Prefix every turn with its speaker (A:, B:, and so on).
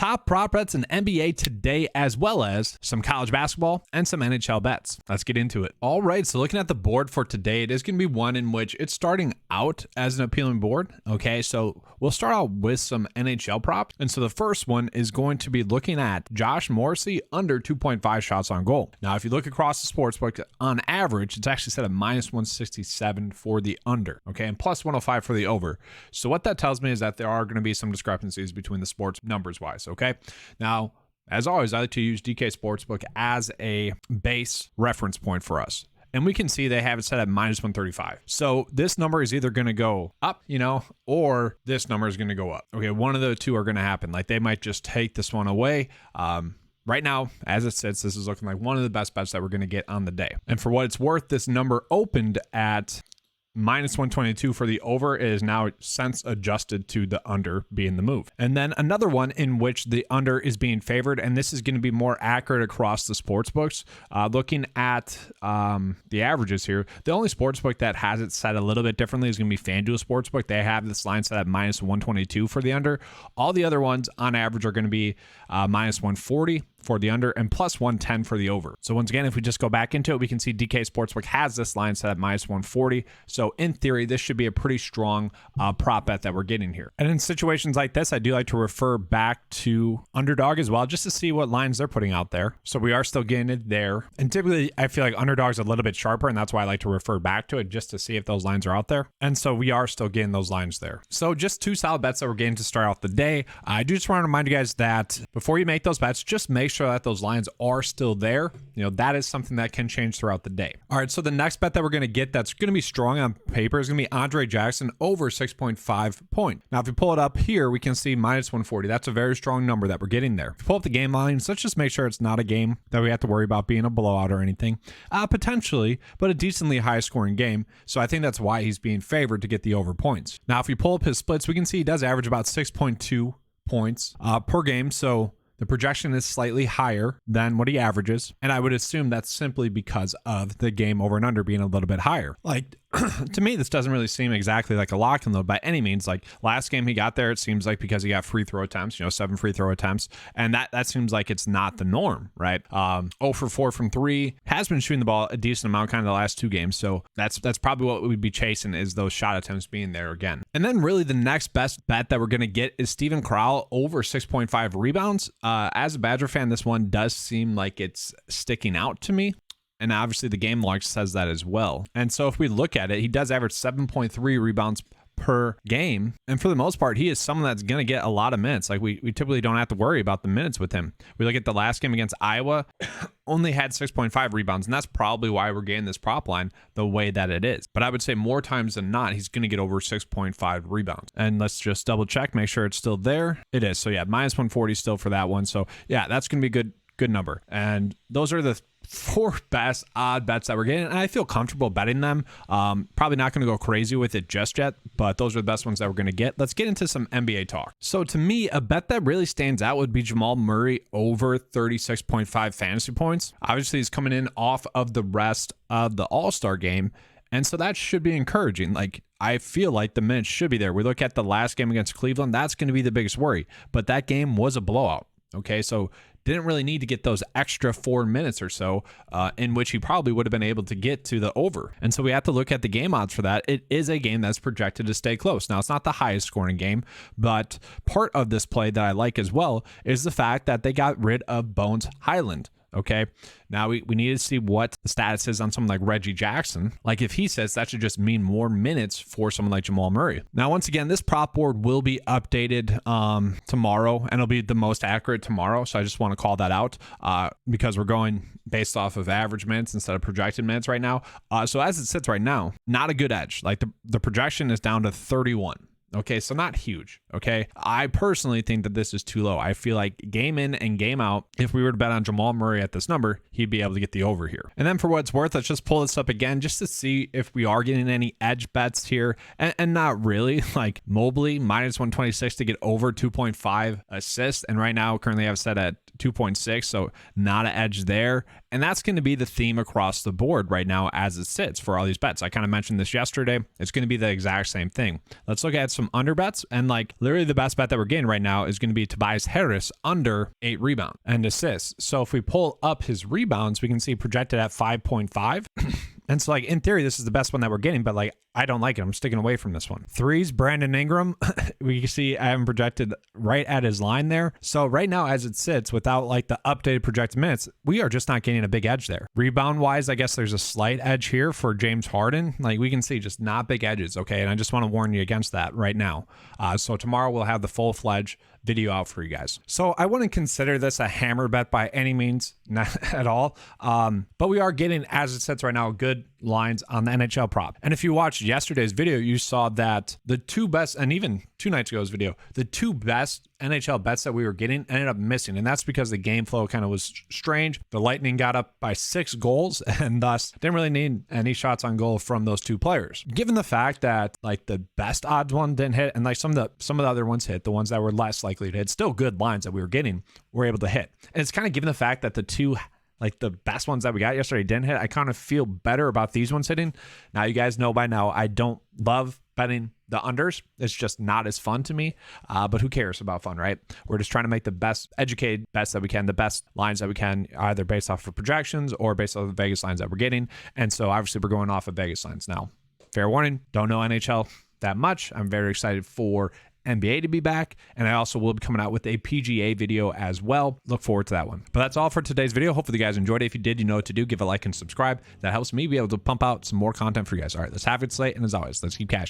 A: top prop bets in NBA today, as well as some college basketball and some NHL bets. Let's get into it. All right, so looking at the board for today, it is going to be one in which it's starting out as an appealing board. Okay, so we'll start out with some NHL props. And so the first one is going to be looking at Josh Morrissey under 2.5 shots on goal. Now, if you look across the sportsbook, on average, it's actually set at minus 167 for the under, okay, and plus 105 for the over. So what that tells me is that there are going to be some discrepancies between the sports numbers wise, okay? Now, as always, I like to use DK Sportsbook as a base reference point for us. And we can see they have it set at minus 135. So this number is either going to go up, or this number is going to go up. Okay, one of the two are going to happen. Like, they might just take this one away. Right now, as it sits, this is looking like one of the best bets that we're going to get on the day. And for what it's worth, this number opened at minus 122 for the over. Is now since adjusted to the under being the move. And then another one in which the under is being favored, and this is going to be more accurate across the sports books. Looking at the averages here, the only sports book that has it set a little bit differently is going to be FanDuel Sportsbook. They have this line set at minus 122 for the under. All the other ones on average are going to be minus 140 for the under and plus 110 for the over. So once again, if we just go back into it, we can see DK Sportsbook has this line set at minus 140. So in theory, this should be a pretty strong prop bet that we're getting here. And in situations like this, I do like to refer back to Underdog as well, just to see what lines they're putting out there. So we are still getting it there. And typically, I feel like Underdog's a little bit sharper, and that's why I like to refer back to it just to see if those lines are out there. And so we are still getting those lines there. So just two solid bets that we're getting to start out the day. I do just want to remind you guys that before you make those bets, just make sure that those lines are still there. That is something that can change throughout the day. All right, so the next bet that we're going to get that's going to be strong on paper is going to be Andre Jackson over 6.5 point. Now, if you pull it up here, we can see minus 140. That's a very strong number that we're getting there. If you pull up the game lines, let's just make sure it's not a game that we have to worry about being a blowout or anything. Potentially, but a decently high scoring game. So I think that's why he's being favored to get the over points. Now, if you pull up his splits, we can see he does average about 6.2 points per game. So the projection is slightly higher than what he averages, and I would assume that's simply because of the game over and under being a little bit higher. Like, to me, this doesn't really seem exactly like a lock and load by any means. Like, last game he got there, it seems like because he got free throw attempts, 7 free throw attempts, and that seems like it's not the norm, right? 0 for 4 from 3, has been shooting the ball a decent amount kind of the last 2 games, so that's probably what we'd be chasing, is those shot attempts being there again. And then really the next best bet that we're going to get is Steven Crowell over 6.5 rebounds. As a Badger fan, this one does seem like it's sticking out to me. And obviously the game log says that as well. And so if we look at it, he does average 7.3 rebounds per game. And for the most part, he is someone that's going to get a lot of minutes. Like, we typically don't have to worry about the minutes with him. We look at the last game against Iowa, only had 6.5 rebounds. And that's probably why we're getting this prop line the way that it is. But I would say more times than not, he's going to get over 6.5 rebounds. And let's just double check, make sure it's still there. It is. So yeah, minus 140 still for that one. So yeah, that's going to be good number. And those are the 4 best odd bets that we're getting, and I feel comfortable betting them. Probably not going to go crazy with it just yet, but those are the best ones that we're going to get. Let's get into some NBA talk. So to me, a bet that really stands out would be Jamal Murray over 36.5 fantasy points. Obviously, he's coming in off of the rest of the All-Star game, and so that should be encouraging. Like, I feel like the minutes should be there. We look at the last game against Cleveland, that's going to be the biggest worry, but that game was a blowout. Okay, so didn't really need to get those extra 4 minutes or so in which he probably would have been able to get to the over. And so we have to look at the game odds for that. It is a game that's projected to stay close. Now, it's not the highest scoring game, but part of this play that I like as well is the fact that they got rid of Bones Highland. Okay, now we need to see what the status is on someone like Reggie Jackson. Like, if he says, that should just mean more minutes for someone like Jamal Murray. Now, once again, this prop board will be updated tomorrow, and it'll be the most accurate tomorrow. So I just want to call that out because we're going based off of average minutes instead of projected minutes right now. So as it sits right now, not a good edge. Like, the projection is down to 31. Okay, so not huge. Okay, I personally think that this is too low. I feel like game in and game out, if we were to bet on Jamal Murray at this number, he'd be able to get the over here. And then for what it's worth, let's just pull this up again just to see if we are getting any edge bets here. And not really. Like, Mobley minus 126 to get over 2.5 assists. And right now, currently I have set at 2.6, so not an edge there. And that's going to be the theme across the board right now as it sits for all these bets. I kind of mentioned this yesterday. It's going to be the exact same thing. Let's look at some under bets. And like literally the best bet that we're getting right now is going to be Tobias Harris under 8 rebounds and assists. So if we pull up his rebounds, we can see projected at 5.5. And so like in theory, this is the best one that we're getting, but like I don't like it. I'm sticking away from this one. Threes, Brandon Ingram. We can see I haven't projected right at his line there. So right now as it sits without like the updated projected minutes, we are just not getting a big edge there. Rebound wise, I guess there's a slight edge here for James Harden. Like we can see just not big edges. Okay. And I just want to warn you against that right now. So tomorrow we'll have the full-fledged video out for you guys. So I wouldn't consider this a hammer bet by any means, not at all. But we are getting, as it sits right now, good lines on the NHL prop. And if you watched yesterday's video, you saw that the two best, and even 2 nights ago's video, the 2 best NHL bets that we were getting ended up missing. And that's because the game flow kind of was strange. The Lightning got up by 6 goals and thus didn't really need any shots on goal from those 2 players. Given the fact that like the best odds one didn't hit and like some of the other ones hit, the ones that were less likely to hit, still good lines that we were getting, were able to hit. And it's kind of given the fact that the 2 like the best ones that we got yesterday didn't hit, I kind of feel better about these ones hitting. Now, you guys know by now, I don't love betting the unders. It's just not as fun to me, but who cares about fun, right? We're just trying to make the best educated bets that we can, the best lines that we can, either based off of projections or based off the Vegas lines that we're getting. And so obviously we're going off of Vegas lines now. Fair warning, don't know NHL that much. I'm very excited for NBA to be back, and I also will be coming out with a PGA video as well. Look forward to that one. But that's all for today's video. Hopefully you guys enjoyed it. If you did, you know what to do. Give a like and subscribe. That helps me be able to pump out some more content for you guys. All right, let's have it slate, and as always, let's keep cashing.